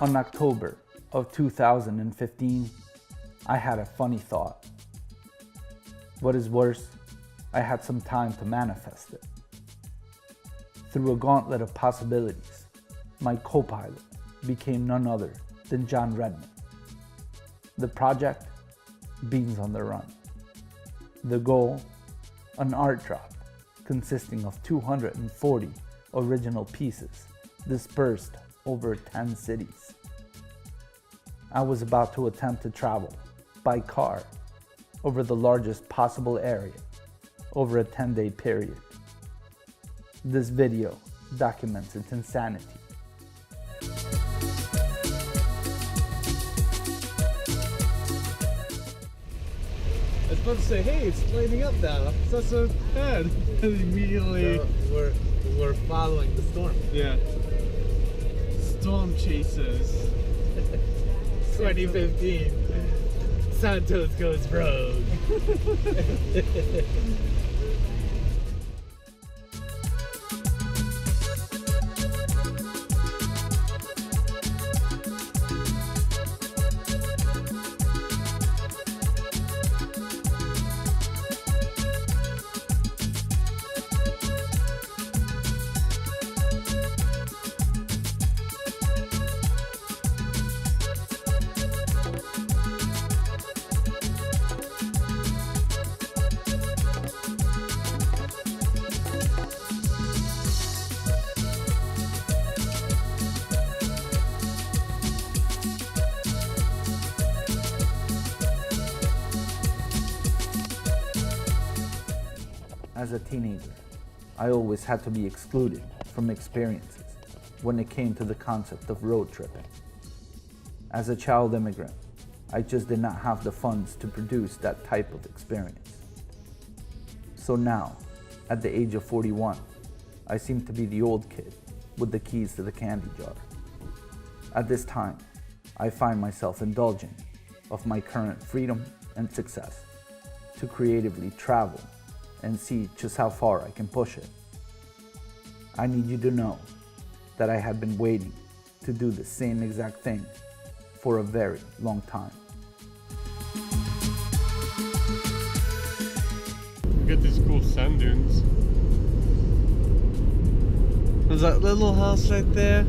On October of 2015, I had a funny thought. What is worse, I had some time to manifest it. Through a gauntlet of possibilities, my co-pilot became none other than John Redman. The project, Beans on the Run. The goal, an art drop consisting of 240 original pieces dispersed over 10 cities. I was about to attempt to travel by car over the largest possible area over a 10-day period. This video documents its insanity. I was about to say, hey, it's lighting up now. It's not so bad. And immediately, So we're following the storm. yeah. Storm chasers. 2015. Santos goes rogue. As a teenager, I always had to be excluded from experiences when it came to the concept of road tripping. As a child immigrant, I just did not have the funds to produce that type of experience. So now, at the age of 41, I seem to be the old kid with the keys to the candy jar. At this time, I find myself indulging of my current freedom and success to creatively travel and see just how far I can push it. I need you to know that I have been waiting to do the same exact thing for a very long time. Got these cool sand dunes. There's that little house right there.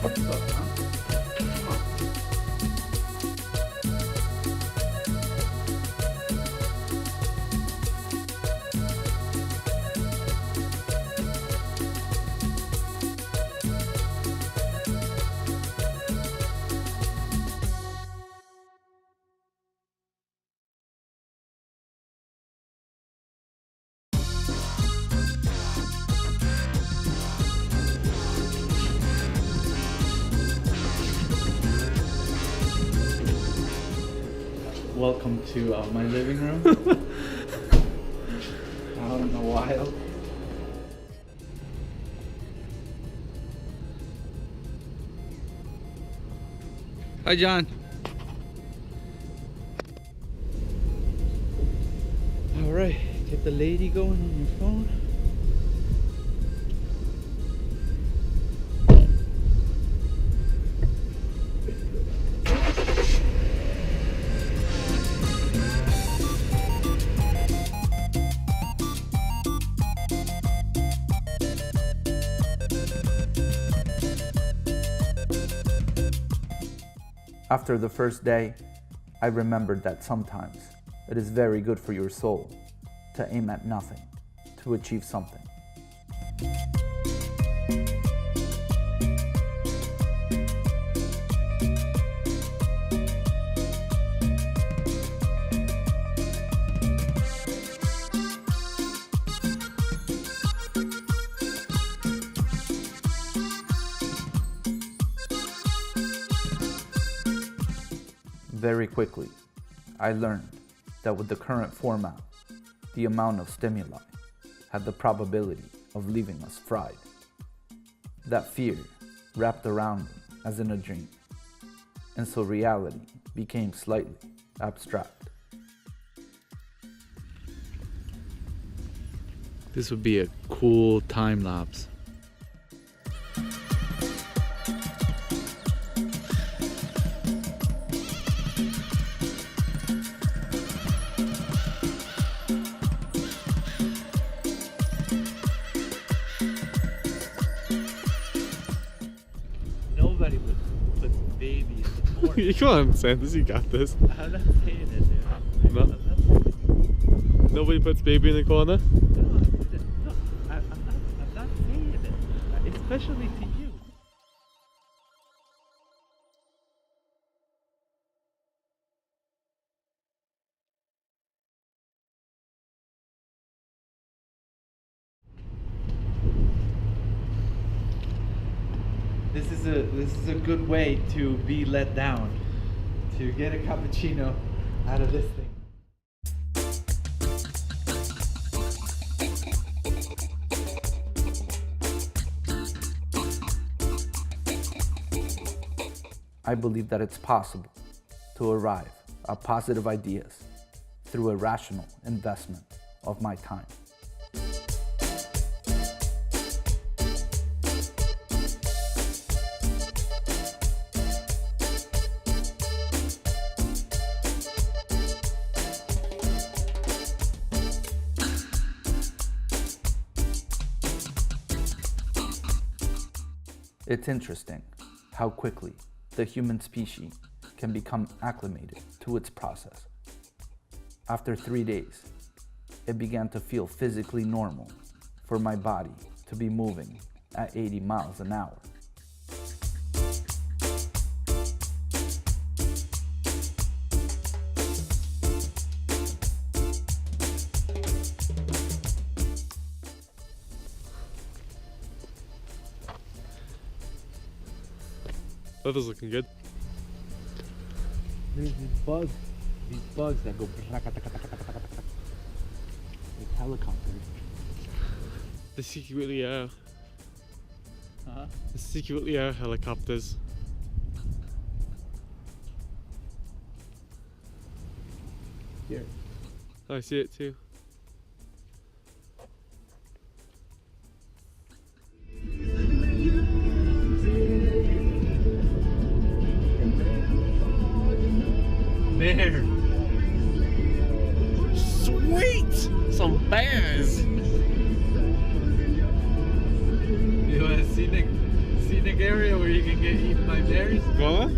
What's up, huh? Come on. Welcome to my living room. Out in the wild. Hi, John. All right, get the lady going on your phone. After the first day, I remembered that sometimes it is very good for your soul to aim at nothing, to achieve something. Very quickly, I learned that with the current format, the amount of stimuli had the probability of leaving us fried. That fear wrapped around me as in a dream, and so reality became slightly abstract. This would be a cool time lapse. Nobody puts baby in the corner. Come on, Santos, you got this. I'm not saying it, dude. No. I'm not saying it. Nobody puts baby in the corner? No, I'm not saying it. Especially to you. This is a good way to be let down. To get a cappuccino out of this thing. I believe that it's possible to arrive at positive ideas through a rational investment of my time. It's interesting how quickly the human species can become acclimated to its process. After 3 days, it began to feel physically normal for my body to be moving at 80 miles an hour. Weather's looking good. There's these bugs that go like helicopters. They secretly are. Huh? They secretly are helicopters. Here. I see it too. Bear. Sweet! Some bears! You want a scenic area where you can get eaten by bears? Go on.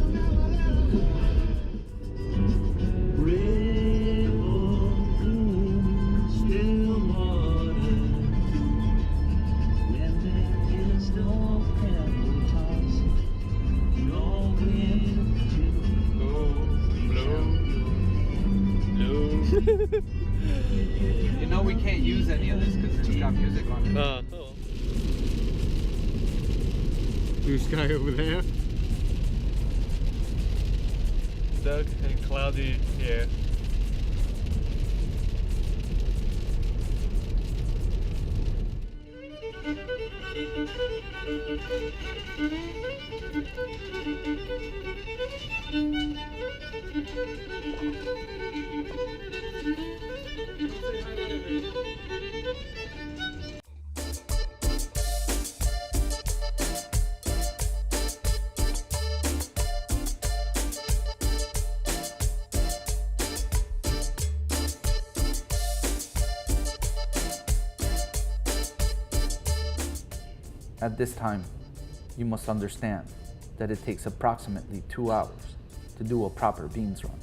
You know we can't use any of this because it's got music on it. Oh well. Blue sky over there. Dark and cloudy here. At this time, you must understand that it takes approximately 2 hours to do a proper beans run.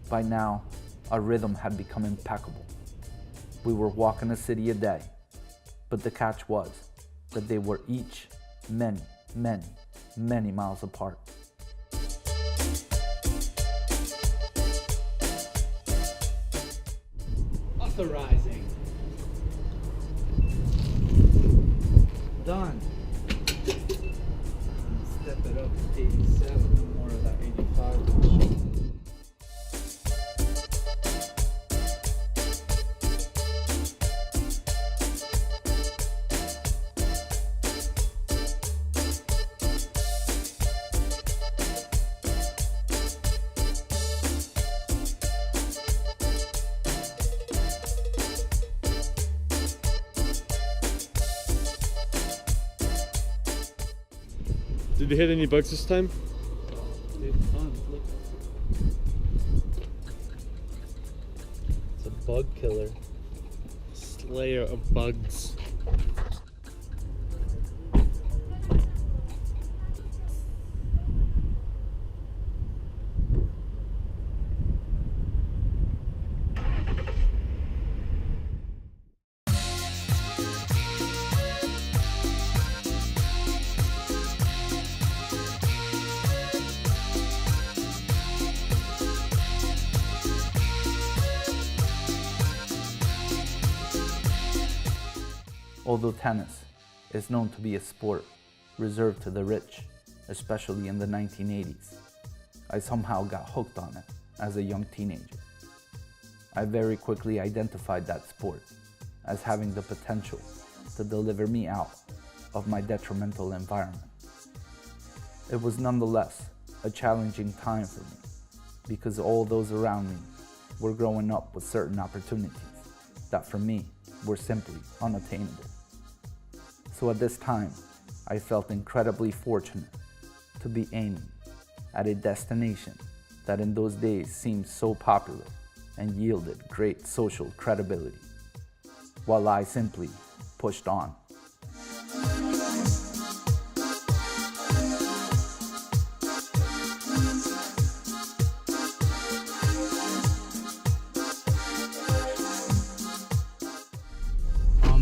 By now, our rhythm had become impeccable. We were walking a city a day, but the catch was that they were each many, many, many miles apart. Authorizing. Done. Step it up to 87, more of that 85. Did they hit any bugs this time? Tons, look. It's a bug killer. Slayer of bugs. Although tennis is known to be a sport reserved to the rich, especially in the 1980s, I somehow got hooked on it as a young teenager. I very quickly identified that sport as having the potential to deliver me out of my detrimental environment. It was nonetheless a challenging time for me because all those around me were growing up with certain opportunities that for me were simply unattainable. So at this time, I felt incredibly fortunate to be aiming at a destination that in those days seemed so popular and yielded great social credibility, while I simply pushed on.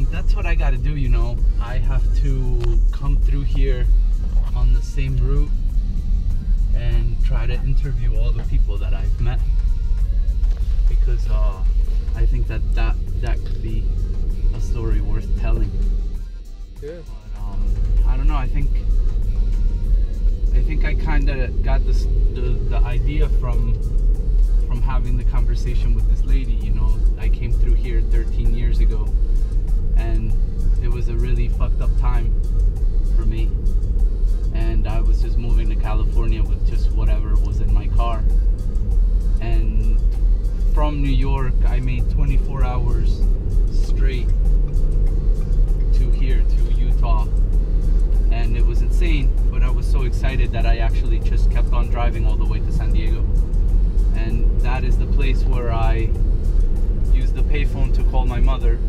That's what I gotta do, you know. I have to come through here on the same route and try to interview all the people that I've met, because I think that could be a story worth telling. Yeah. But I don't know. I think I kind of got the idea from having the conversation with this lady. You know, I came through here 13 years ago, and it was a really fucked up time for me. And I was just moving to California with just whatever was in my car. And from New York, I made 24 hours straight to here, to Utah. And it was insane, but I was so excited that I actually just kept on driving all the way to San Diego. And that is the place where I used the payphone to call my mother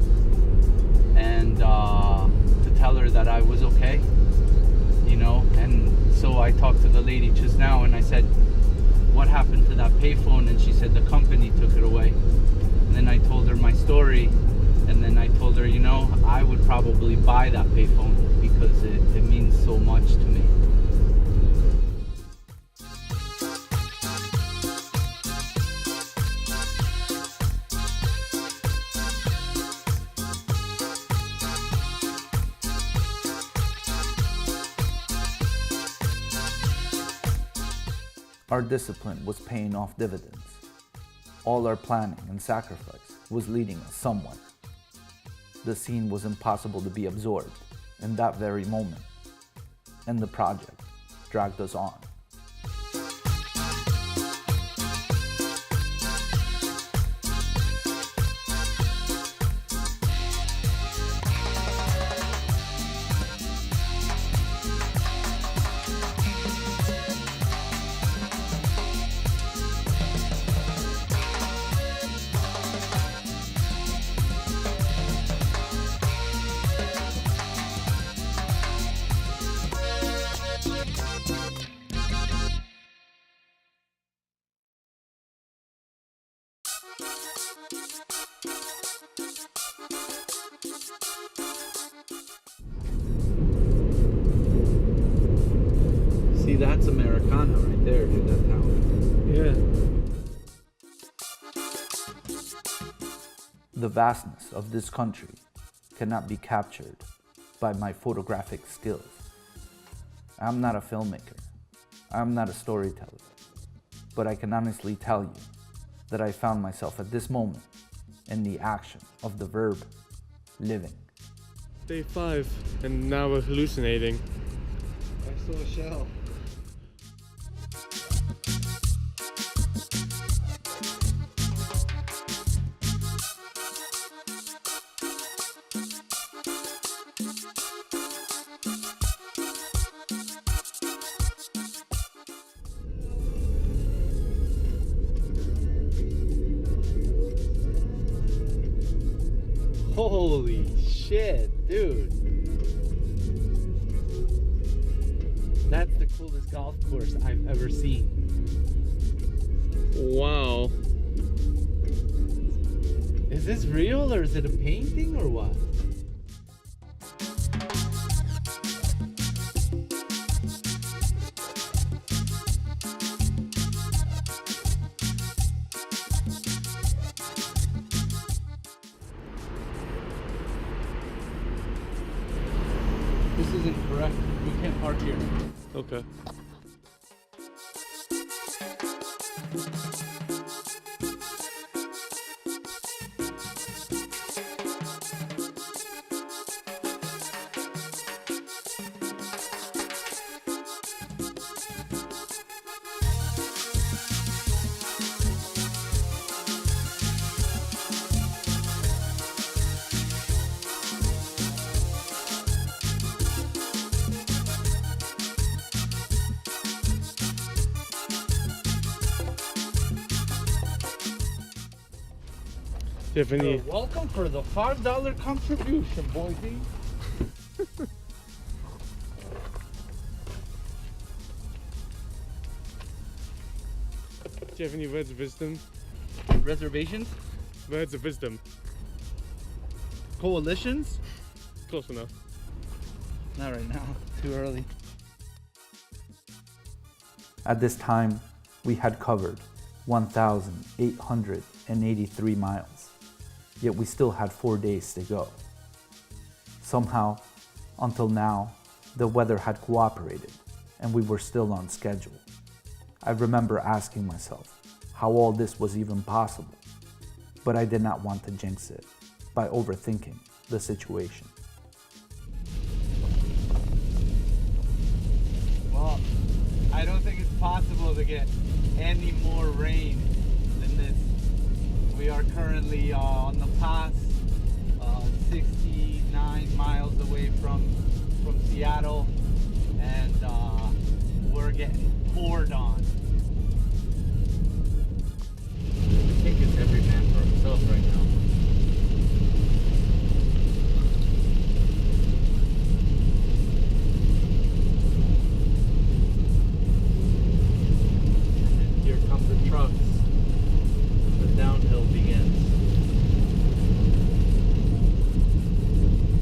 and to tell her that I was okay, you know. And so I talked to the lady just now and I said, what happened to that payphone? And she said the company took it away. And then I told her my story, and then I told her, you know, I would probably buy that payphone because it means so much to me. Our discipline was paying off dividends. All our planning and sacrifice was leading us somewhere. The scene was impossible to be absorbed in that very moment, and the project dragged us on. See, that's Americana right there, dude, that town. Yeah. The vastness of this country cannot be captured by my photographic skills. I'm not a filmmaker. I'm not a storyteller. But I can honestly tell you that I found myself at this moment in the action of the verb living. Day 5, and now we're hallucinating. I saw a shell. Holy shit, dude. That's the coolest golf course I've ever seen. Wow. Is this real or is it a painting or what? This isn't correct. We can't park here. Okay. Tiffany. Welcome for the $5 contribution, boysy. Do you have any words of wisdom? Reservations? Words of wisdom. Coalitions? Close enough. Not right now. Too early. At this time, we had covered 1,883 miles, yet we still had 4 days to go. Somehow, until now, the weather had cooperated and we were still on schedule. I remember asking myself how all this was even possible, but I did not want to jinx it by overthinking the situation. Well, I don't think it's possible to get any more rain than this. We are currently on the pass, 69 miles away from Seattle, and we're getting poured on. I think it's every man for himself right now. Here come the trucks. The downhill begins.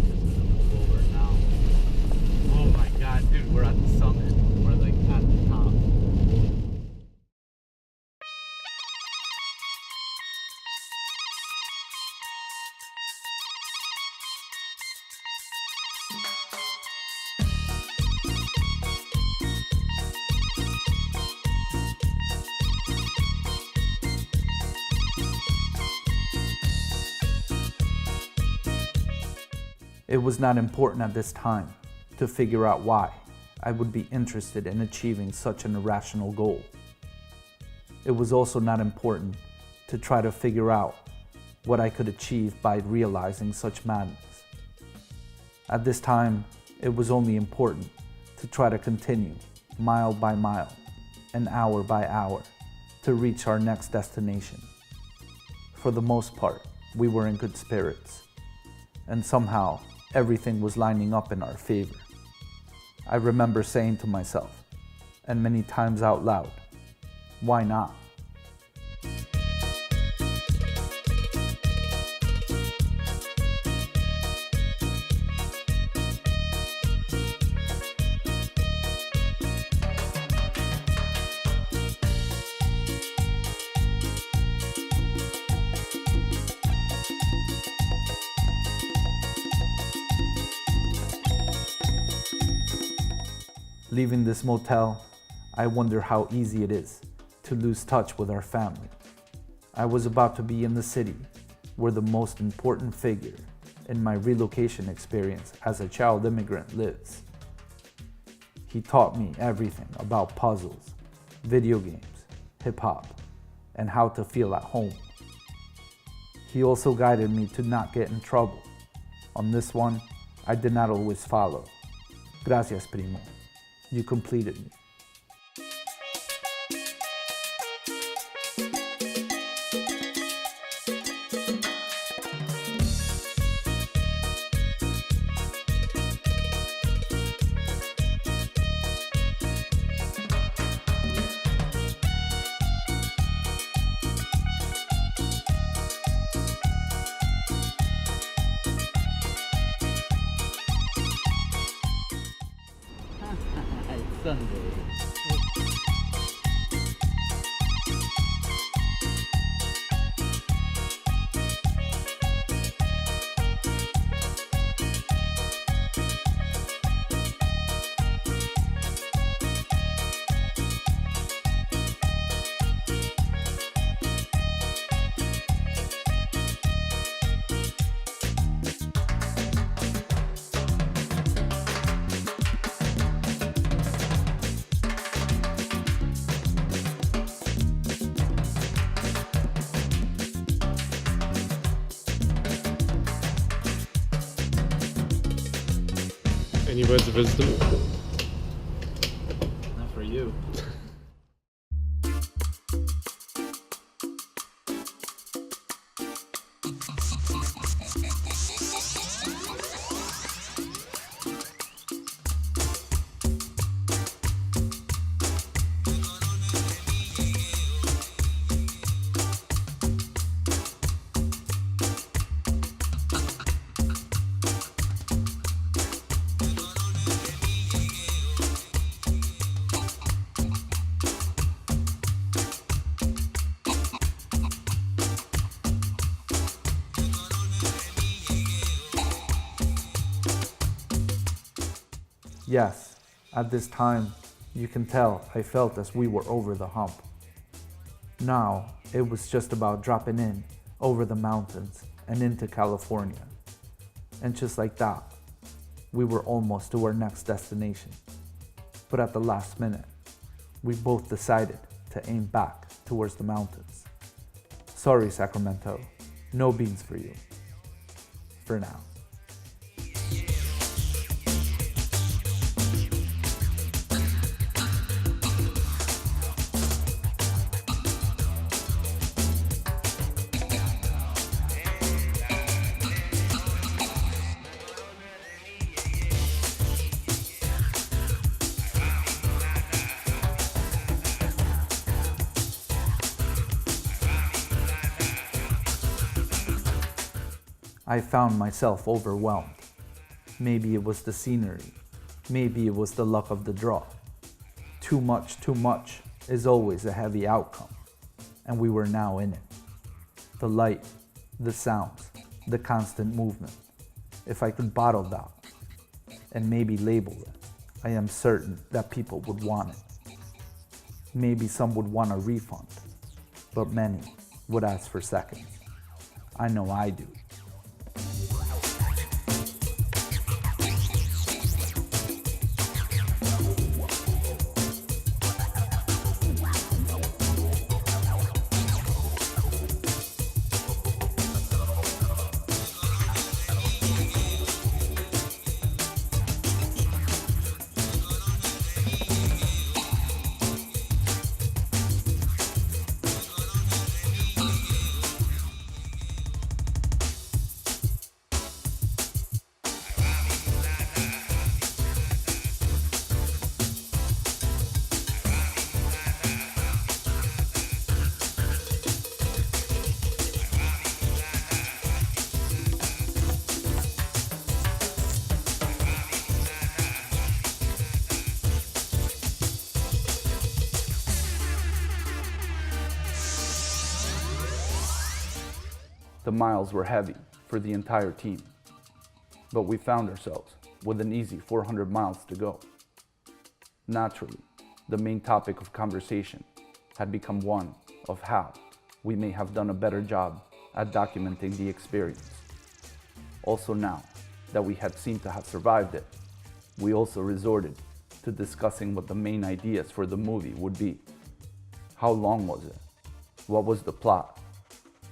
Just gonna move over now. Oh my god, dude, we're at the summit. We're like at the top. It was not important at this time to figure out why I would be interested in achieving such an irrational goal. It was also not important to try to figure out what I could achieve by realizing such madness. At this time, it was only important to try to continue mile by mile and hour by hour to reach our next destination. For the most part, we were in good spirits, and somehow everything was lining up in our favor. I remember saying to myself, and many times out loud, why not? Leaving this motel, I wonder how easy it is to lose touch with our family. I was about to be in the city where the most important figure in my relocation experience as a child immigrant lives. He taught me everything about puzzles, video games, hip-hop, and how to feel at home. He also guided me to not get in trouble. On this one, I did not always follow. Gracias, primo. You completed me. Sunday. Any words of wisdom? Not for you. Yes, at this time, you can tell I felt as we were over the hump. Now, it was just about dropping in over the mountains and into California. And just like that, we were almost to our next destination. But at the last minute, we both decided to aim back towards the mountains. Sorry, Sacramento, no beans for you. For now. I found myself overwhelmed. Maybe it was the scenery. Maybe it was the luck of the draw. Too much is always a heavy outcome. And we were now in it. The light, the sounds, the constant movement. If I could bottle that and maybe label it, I am certain that people would want it. Maybe some would want a refund, but many would ask for seconds. I know I do. The miles were heavy for the entire team, but we found ourselves with an easy 400 miles to go. Naturally, the main topic of conversation had become one of how we may have done a better job at documenting the experience. Also, now that we had seemed to have survived it, we also resorted to discussing what the main ideas for the movie would be. How long was it? What was the plot?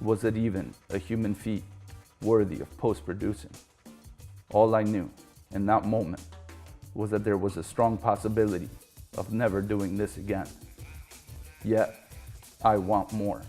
Was it even a human feat worthy of post-producing? All I knew in that moment was that there was a strong possibility of never doing this again. Yet, I want more.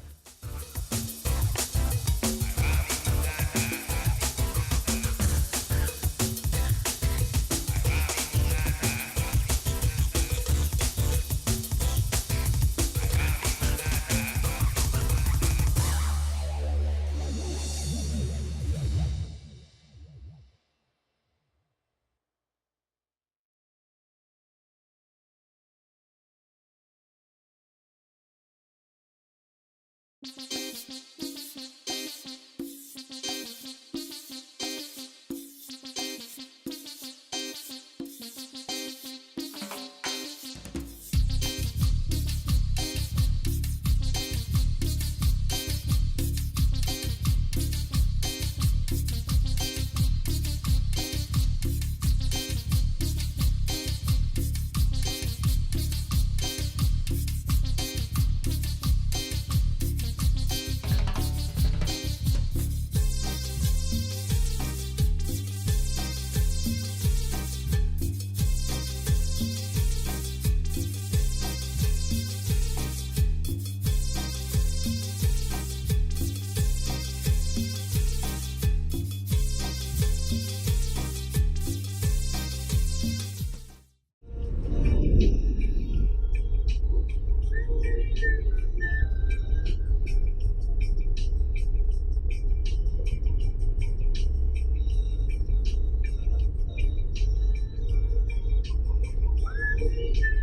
Thank you.